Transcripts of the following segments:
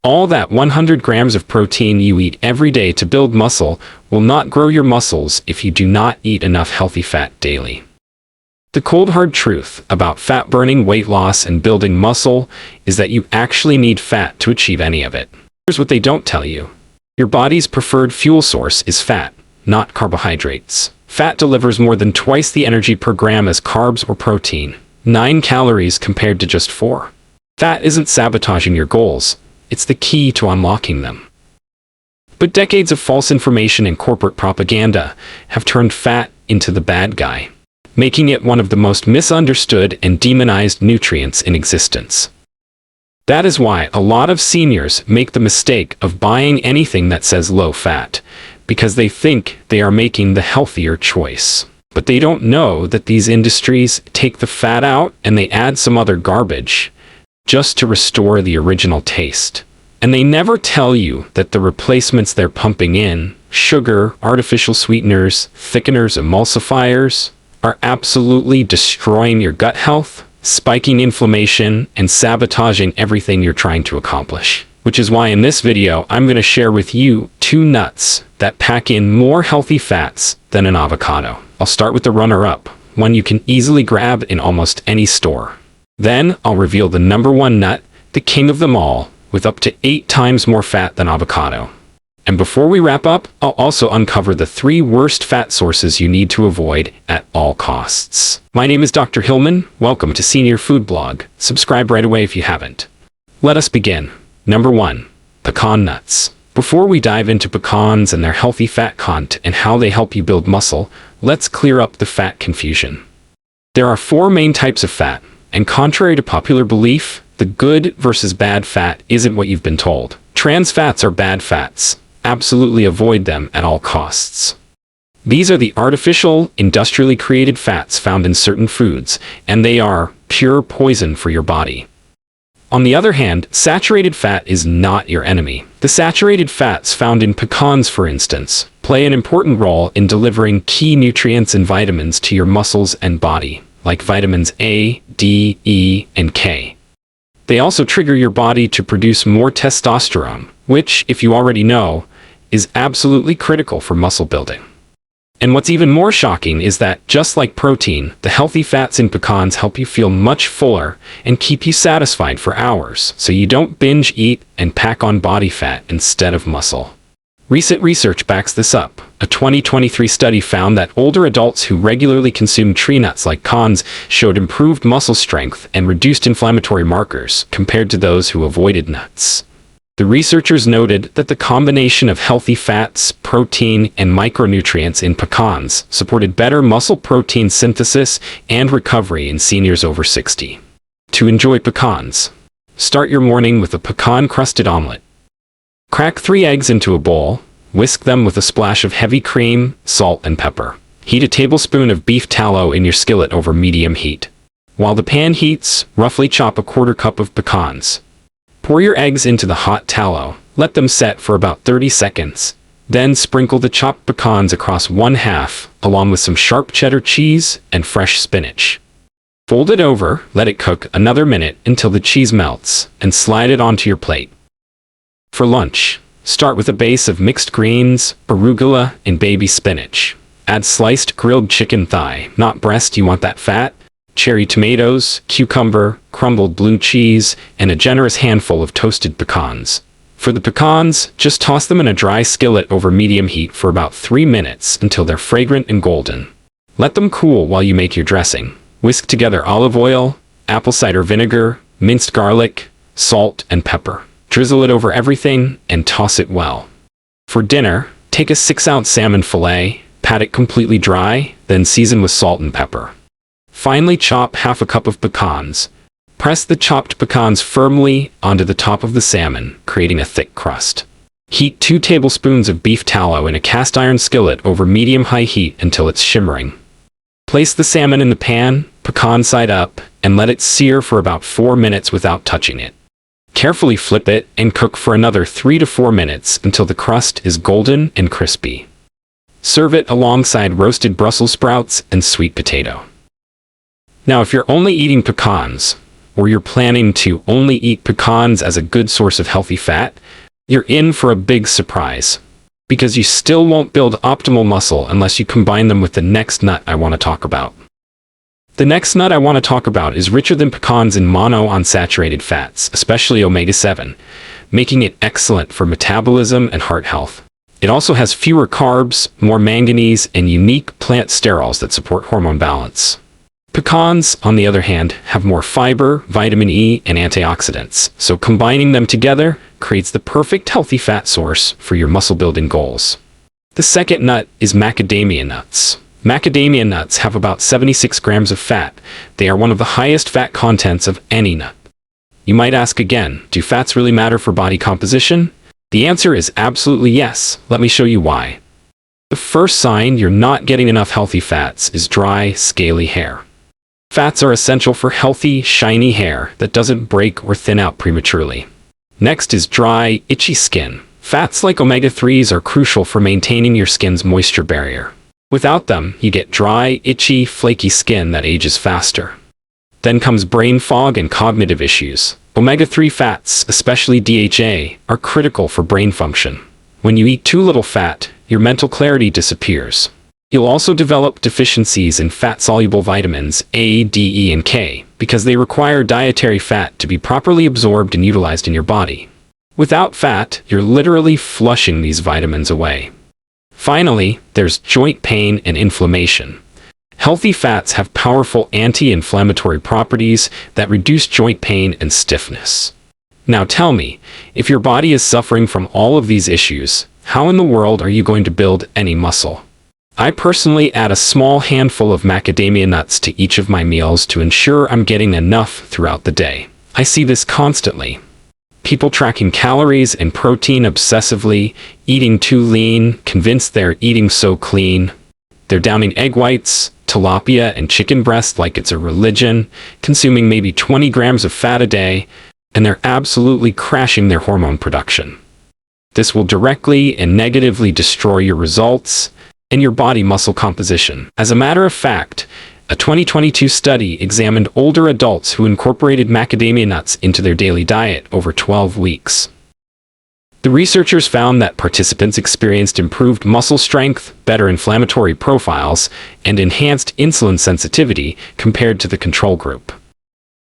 All that 100 grams of protein you eat every day to build muscle will not grow your muscles if you do not eat enough healthy fat daily. The cold hard truth about fat burning, weight loss, and building muscle is that you actually need fat to achieve any of it. Here's what they don't tell you. Your body's preferred fuel source is fat, not carbohydrates. Fat delivers more than twice the energy per gram as carbs or protein, 9 calories compared to just 4. Fat isn't sabotaging your goals, it's the key to unlocking them. But decades of false information and corporate propaganda have turned fat into the bad guy, making it one of the most misunderstood and demonized nutrients in existence. That is why a lot of seniors make the mistake of buying anything that says low fat, because they think they are making the healthier choice. But they don't know that these industries take the fat out and they add some other garbage just to restore the original taste. And they never tell you that the replacements they're pumping in, sugar, artificial sweeteners, thickeners, emulsifiers, are absolutely destroying your gut health, spiking inflammation, and sabotaging everything you're trying to accomplish. Which is why in this video, I'm going to share with you 2 nuts that pack in more healthy fats than an avocado. I'll start with the runner-up, one you can easily grab in almost any store. Then I'll reveal the number 1 nut, the king of them all, with up to 8 times more fat than avocado. And before we wrap up, I'll also uncover the 3 worst fat sources you need to avoid at all costs. My name is Dr. Hillman. Welcome to Senior Food Blog. Subscribe right away if you haven't. Let us begin. Number 1. Pecan nuts. Before we dive into pecans and their healthy fat content and how they help you build muscle, let's clear up the fat confusion. There are 4 main types of fat, and contrary to popular belief, the good versus bad fat isn't what you've been told. Trans fats are bad fats. Absolutely avoid them at all costs. These are the artificial, industrially created fats found in certain foods, and they are pure poison for your body. On the other hand, saturated fat is not your enemy. The saturated fats found in pecans, for instance, play an important role in delivering key nutrients and vitamins to your muscles and body, like vitamins A, D, E, and K. They also trigger your body to produce more testosterone, which, if you already know, is absolutely critical for muscle building. And what's even more shocking is that, just like protein, the healthy fats in pecans help you feel much fuller and keep you satisfied for hours, so you don't binge eat and pack on body fat instead of muscle. Recent research backs this up. A 2023 study found that older adults who regularly consumed tree nuts like pecans showed improved muscle strength and reduced inflammatory markers compared to those who avoided nuts. The researchers noted that the combination of healthy fats, protein, and micronutrients in pecans supported better muscle protein synthesis and recovery in seniors over 60. To enjoy pecans, start your morning with a pecan-crusted omelet. Crack 3 eggs into a bowl, whisk them with a splash of heavy cream, salt, and pepper. Heat a tablespoon of beef tallow in your skillet over medium heat. While the pan heats, roughly chop a 1/4 cup of pecans. Pour your eggs into the hot tallow. Let them set for about 30 seconds. Then sprinkle the chopped pecans across 1/2, along with some sharp cheddar cheese and fresh spinach. Fold it over, let it cook another minute until the cheese melts, and slide it onto your plate. For lunch, start with a base of mixed greens, arugula, and baby spinach. Add sliced grilled chicken thigh, not breast, you want that fat, cherry tomatoes, cucumber, crumbled blue cheese, and a generous handful of toasted pecans. For the pecans, just toss them in a dry skillet over medium heat for about 3 minutes until they're fragrant and golden. Let them cool while you make your dressing. Whisk together olive oil, apple cider vinegar, minced garlic, salt, and pepper. Drizzle it over everything and toss it well. For dinner, take a 6-ounce salmon fillet, pat it completely dry, then season with salt and pepper. Finally, chop 1/2 cup of pecans. Press the chopped pecans firmly onto the top of the salmon, creating a thick crust. Heat 2 tablespoons of beef tallow in a cast iron skillet over medium-high heat until it's shimmering. Place the salmon in the pan, pecan side up, and let it sear for about 4 minutes without touching it. Carefully flip it and cook for another 3 to 4 minutes until the crust is golden and crispy. Serve it alongside roasted Brussels sprouts and sweet potato. Now, if you're only eating pecans, or you're planning to only eat pecans as a good source of healthy fat, you're in for a big surprise. Because you still won't build optimal muscle unless you combine them with the next nut I want to talk about. The next nut I want to talk about is richer than pecans in monounsaturated fats, especially omega-7, making it excellent for metabolism and heart health. It also has fewer carbs, more manganese, and unique plant sterols that support hormone balance. Pecans, on the other hand, have more fiber, vitamin E, and antioxidants, so combining them together creates the perfect healthy fat source for your muscle-building goals. The second nut is macadamia nuts. Macadamia nuts have about 76 grams of fat. They are one of the highest fat contents of any nut. You might ask again, do fats really matter for body composition? The answer is absolutely yes. Let me show you why. The first sign you're not getting enough healthy fats is dry, scaly hair. Fats are essential for healthy, shiny hair that doesn't break or thin out prematurely. Next is dry, itchy skin. Fats like omega-3s are crucial for maintaining your skin's moisture barrier. Without them, you get dry, itchy, flaky skin that ages faster. Then comes brain fog and cognitive issues. Omega-3 fats, especially DHA, are critical for brain function. When you eat too little fat, your mental clarity disappears. You'll also develop deficiencies in fat-soluble vitamins A, D, E, and K because they require dietary fat to be properly absorbed and utilized in your body. Without fat, you're literally flushing these vitamins away. Finally, there's joint pain and inflammation. Healthy fats have powerful anti-inflammatory properties that reduce joint pain and stiffness. Now tell me, if your body is suffering from all of these issues, how in the world are you going to build any muscle? I personally add a small handful of macadamia nuts to each of my meals to ensure I'm getting enough throughout the day. I see this constantly. People tracking calories and protein obsessively, eating too lean, convinced they're eating so clean. They're downing egg whites, tilapia, and chicken breast like it's a religion, consuming maybe 20 grams of fat a day, and they're absolutely crashing their hormone production. This will directly and negatively destroy your results and your body muscle composition. As a matter of fact, a 2022 study examined older adults who incorporated macadamia nuts into their daily diet over 12 weeks. The researchers found that participants experienced improved muscle strength, better inflammatory profiles, and enhanced insulin sensitivity compared to the control group.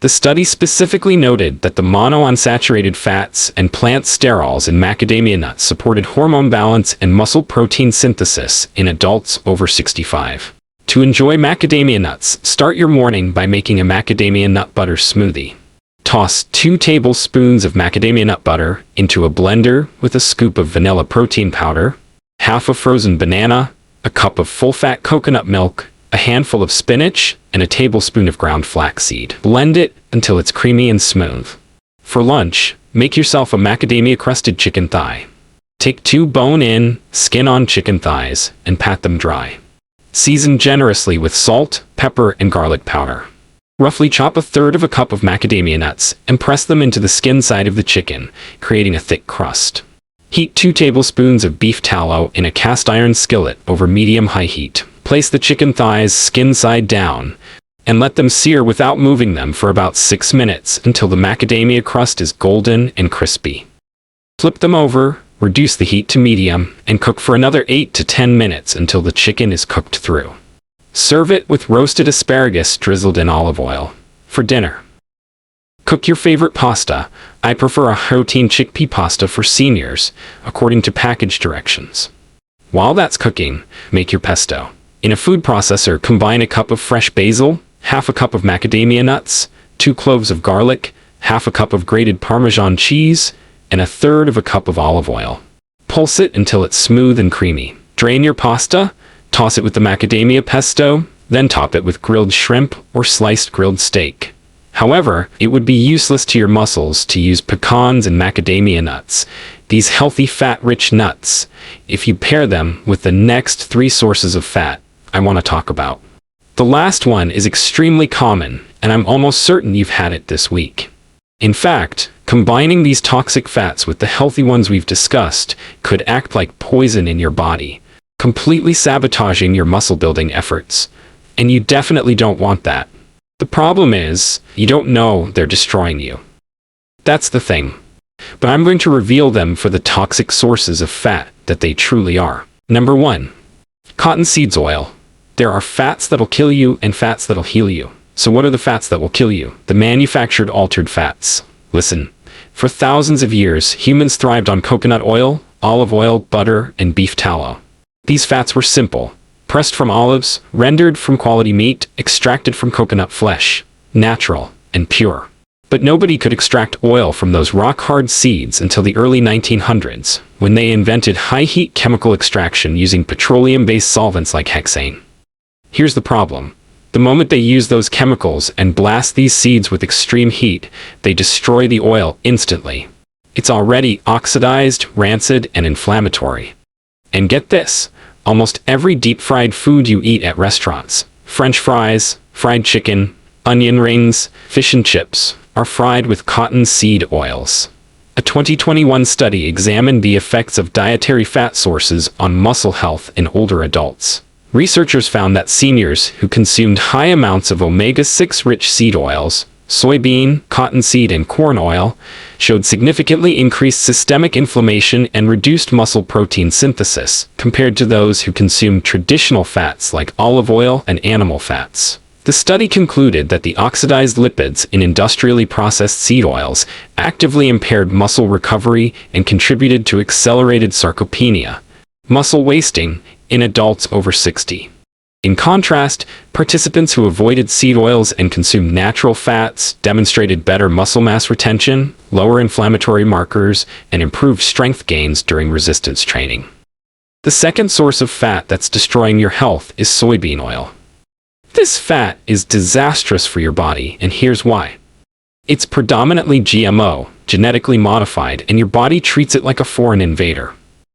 The study specifically noted that the monounsaturated fats and plant sterols in macadamia nuts supported hormone balance and muscle protein synthesis in adults over 65. To enjoy macadamia nuts, start your morning by making a macadamia nut butter smoothie. Toss 2 tablespoons of macadamia nut butter into a blender with a scoop of vanilla protein powder, half a frozen banana, a cup of full-fat coconut milk, a handful of spinach, and a tablespoon of ground flaxseed. Blend it until it's creamy and smooth. For lunch, make yourself a macadamia-crusted chicken thigh. Take 2 bone-in, skin-on chicken thighs and pat them dry. Season generously with salt, pepper, and garlic powder. Roughly chop 1/3 of a cup of macadamia nuts and press them into the skin side of the chicken, creating a thick crust. Heat 2 tablespoons of beef tallow in a cast iron skillet over medium-high heat. Place the chicken thighs skin side down and let them sear without moving them for about 6 minutes until the macadamia crust is golden and crispy. Flip them over, reduce the heat to medium, and cook for another 8 to 10 minutes until the chicken is cooked through. Serve it with roasted asparagus drizzled in olive oil. For dinner, cook your favorite pasta. I prefer a protein chickpea pasta for seniors, according to package directions. While that's cooking, make your pesto. In a food processor, combine a cup of fresh basil, half a cup of macadamia nuts, 2 cloves of garlic, half a cup of grated Parmesan cheese, and 1/3 of a cup of olive oil. Pulse it until it's smooth and creamy. Drain your pasta, toss it with the macadamia pesto, then top it with grilled shrimp or sliced grilled steak. However, it would be useless to your muscles to use pecans and macadamia nuts, these healthy fat-rich nuts, if you pair them with the next 3 sources of fat I want to talk about. The last one is extremely common, and I'm almost certain you've had it this week. In fact, combining these toxic fats with the healthy ones we've discussed could act like poison in your body, completely sabotaging your muscle-building efforts. And you definitely don't want that. The problem is, you don't know they're destroying you. That's the thing. But I'm going to reveal them for the toxic sources of fat that they truly are. Number 1. Cottonseed oil. There are fats that'll kill you and fats that'll heal you. So what are the fats that will kill you? The manufactured altered fats. Listen, for thousands of years, humans thrived on coconut oil, olive oil, butter, and beef tallow. These fats were simple. Pressed from olives, rendered from quality meat, extracted from coconut flesh, natural and pure. But nobody could extract oil from those rock-hard seeds until the early 1900s, when they invented high-heat chemical extraction using petroleum-based solvents like hexane. Here's the problem. The moment they use those chemicals and blast these seeds with extreme heat, they destroy the oil instantly. It's already oxidized, rancid, and inflammatory. And get this, almost every deep-fried food you eat at restaurants, French fries, fried chicken, onion rings, fish and chips, are fried with cottonseed oils. A 2021 study examined the effects of dietary fat sources on muscle health in older adults. Researchers found that seniors who consumed high amounts of omega-6 rich seed oils, soybean, cottonseed, and corn oil, showed significantly increased systemic inflammation and reduced muscle protein synthesis compared to those who consumed traditional fats like olive oil and animal fats. The study concluded that the oxidized lipids in industrially processed seed oils actively impaired muscle recovery and contributed to accelerated sarcopenia, muscle wasting, in adults over 60. In contrast, participants who avoided seed oils and consumed natural fats demonstrated better muscle mass retention, lower inflammatory markers, and improved strength gains during resistance training. The second source of fat that's destroying your health is soybean oil. This fat is disastrous for your body, and here's why. It's predominantly GMO, genetically modified, and your body treats it like a foreign invader.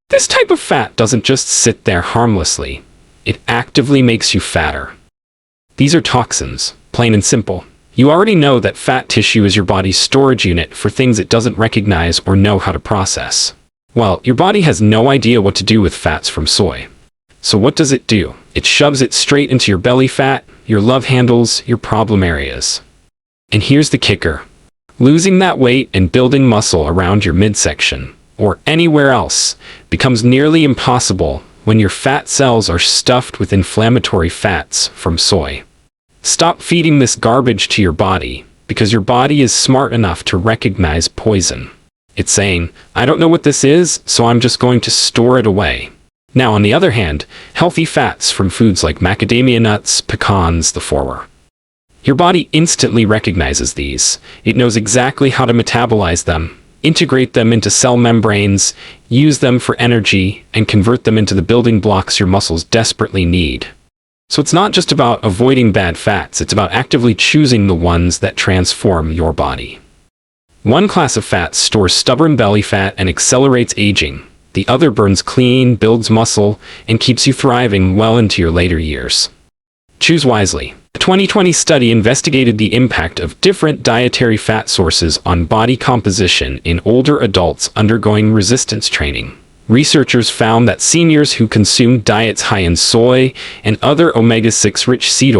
This type of fat doesn't just sit there harmlessly. It actively makes you fatter. These are toxins, plain and simple. You already know that fat tissue is your body's storage unit for things it doesn't recognize or know how to process. Well, your body has no idea what to do with fats from soy. So what does it do? It shoves it straight into your belly fat, your love handles, your problem areas. And here's the kicker. Losing that weight and building muscle around your midsection, or anywhere else, becomes nearly impossible when your fat cells are stuffed with inflammatory fats from soy. Stop feeding this garbage to your body, because your body is smart enough to recognize poison. It's saying, I don't know what this is, so I'm just going to store it away. Now, on the other hand, healthy fats from foods like macadamia nuts, pecans, the former. Your body instantly recognizes these. It knows exactly how to metabolize them, integrate them into cell membranes, use them for energy, and convert them into the building blocks your muscles desperately need. So it's not just about avoiding bad fats, it's about actively choosing the ones that transform your body. One class of fats stores stubborn belly fat and accelerates aging. The other burns clean, builds muscle, and keeps you thriving well into your later years. Choose wisely. A 2020 study investigated the impact of different dietary fat sources on body composition in older adults undergoing resistance training. Researchers found that seniors who consumed diets high in soy and other omega-6 rich seed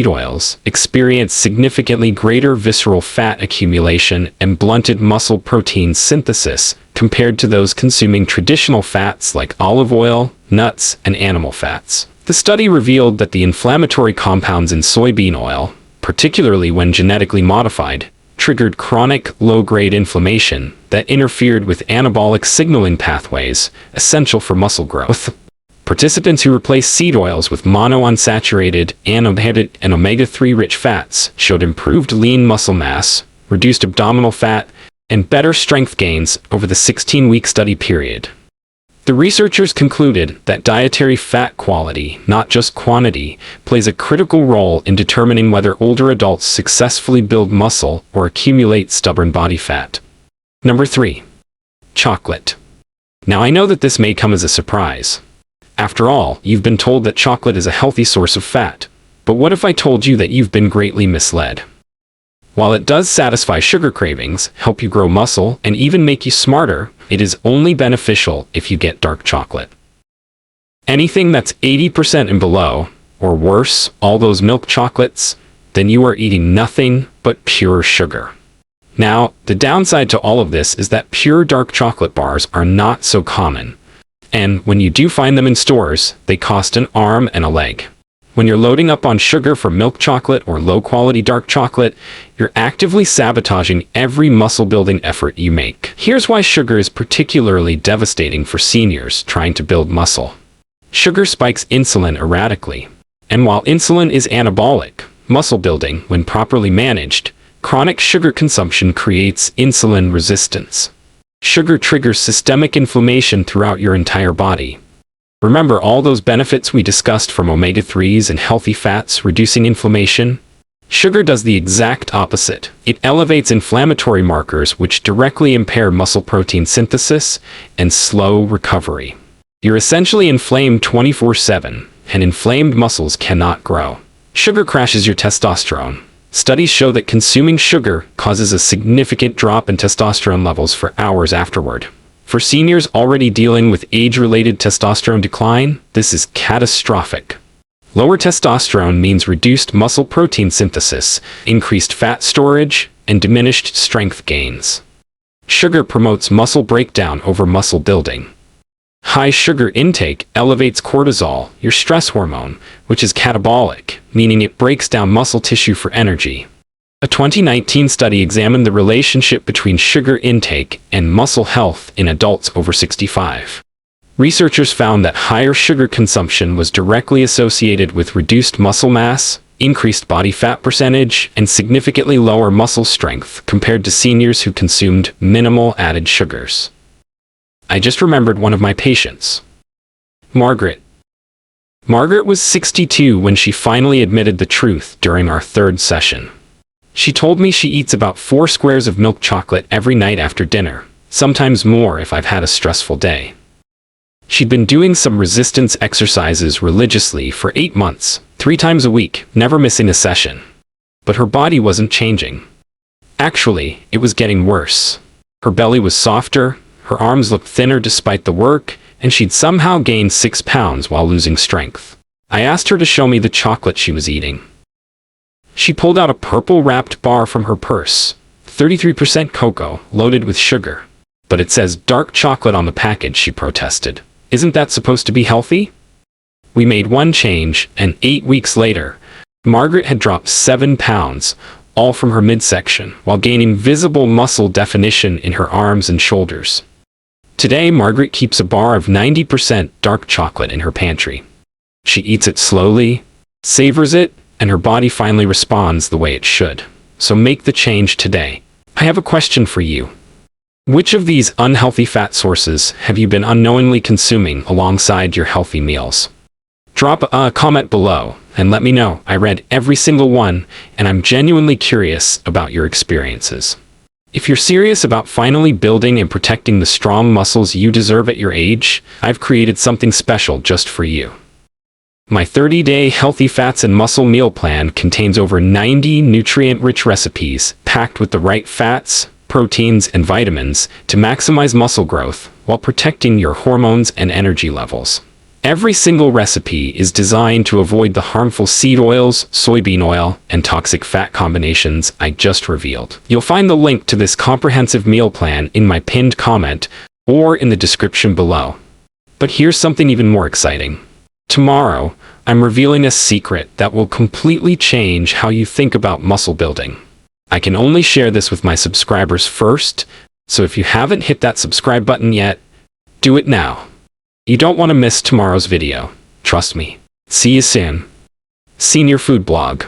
oils experienced significantly greater visceral fat accumulation and blunted muscle protein synthesis compared to those consuming traditional fats like olive oil, nuts, and animal fats. The study revealed that the inflammatory compounds in soybean oil, particularly when genetically modified, triggered chronic, low-grade inflammation that interfered with anabolic signaling pathways essential for muscle growth. Participants who replaced seed oils with monounsaturated, unleaded, and omega-3 rich fats showed improved lean muscle mass, reduced abdominal fat, and better strength gains over the 16-week study period. The researchers concluded that dietary fat quality, not just quantity, plays a critical role in determining whether older adults successfully build muscle or accumulate stubborn body fat. Number 3. Chocolate. Now I know that this may come as a surprise. After all, you've been told that chocolate is a healthy source of fat. But what if I told you that you've been greatly misled? While it does satisfy sugar cravings, help you grow muscle, and even make you smarter, it is only beneficial if you get dark chocolate. Anything that's 80% and below, or worse, all those milk chocolates, then you are eating nothing but pure sugar. Now, the downside to all of this is that pure dark chocolate bars are not so common. And when you do find them in stores, they cost an arm and a leg. When you're loading up on sugar for milk chocolate or low-quality dark chocolate, you're actively sabotaging every muscle-building effort you make. Here's why sugar is particularly devastating for seniors trying to build muscle. Sugar spikes insulin erratically. And while insulin is anabolic, muscle building, when properly managed, chronic sugar consumption creates insulin resistance. Sugar triggers systemic inflammation throughout your entire body. Remember all those benefits we discussed from omega-3s and healthy fats reducing inflammation? Sugar does the exact opposite. It elevates inflammatory markers which directly impair muscle protein synthesis and slow recovery. You're essentially inflamed 24/7, and inflamed muscles cannot grow. Sugar crashes your testosterone. Studies show that consuming sugar causes a significant drop in testosterone levels for hours afterward. For seniors already dealing with age-related testosterone decline, this is catastrophic. Lower testosterone means reduced muscle protein synthesis, increased fat storage, and diminished strength gains. Sugar promotes muscle breakdown over muscle building. High sugar intake elevates cortisol, your stress hormone, which is catabolic, meaning it breaks down muscle tissue for energy. A 2019 study examined the relationship between sugar intake and muscle health in adults over 65. Researchers found that higher sugar consumption was directly associated with reduced muscle mass, increased body fat percentage, and significantly lower muscle strength compared to seniors who consumed minimal added sugars. I just remembered one of my patients. Margaret. Margaret was 62 when she finally admitted the truth during our third session. She told me she eats about 4 squares of milk chocolate every night after dinner, sometimes more if I've had a stressful day. She'd been doing some resistance exercises religiously for 8 months, 3 times a week, never missing a session. But her body wasn't changing. Actually, it was getting worse. Her belly was softer, her arms looked thinner despite the work, and she'd somehow gained 6 pounds while losing strength. I asked her to show me the chocolate she was eating. She pulled out a purple-wrapped bar from her purse, 33% cocoa, loaded with sugar. But it says dark chocolate on the package, she protested. Isn't that supposed to be healthy? We made one change, and 8 weeks later, Margaret had dropped 7 pounds, all from her midsection, while gaining visible muscle definition in her arms and shoulders. Today, Margaret keeps a bar of 90% dark chocolate in her pantry. She eats it slowly, savors it, and her body finally responds the way it should. So make the change today. I have a question for you. Which of these unhealthy fat sources have you been unknowingly consuming alongside your healthy meals? Drop a comment below and let me know. I read every single one, and I'm genuinely curious about your experiences. If you're serious about finally building and protecting the strong muscles you deserve at your age, I've created something special just for you. My 30-day Healthy Fats and Muscle Meal Plan contains over 90 nutrient-rich recipes packed with the right fats, proteins, and vitamins to maximize muscle growth while protecting your hormones and energy levels. Every single recipe is designed to avoid the harmful seed oils, soybean oil, and toxic fat combinations I just revealed. You'll find the link to this comprehensive meal plan in my pinned comment or in the description below. But here's something even more exciting. Tomorrow, I'm revealing a secret that will completely change how you think about muscle building. I can only share this with my subscribers first, so if you haven't hit that subscribe button yet, do it now. You don't want to miss tomorrow's video. Trust me. See you soon. Senior Food Blog.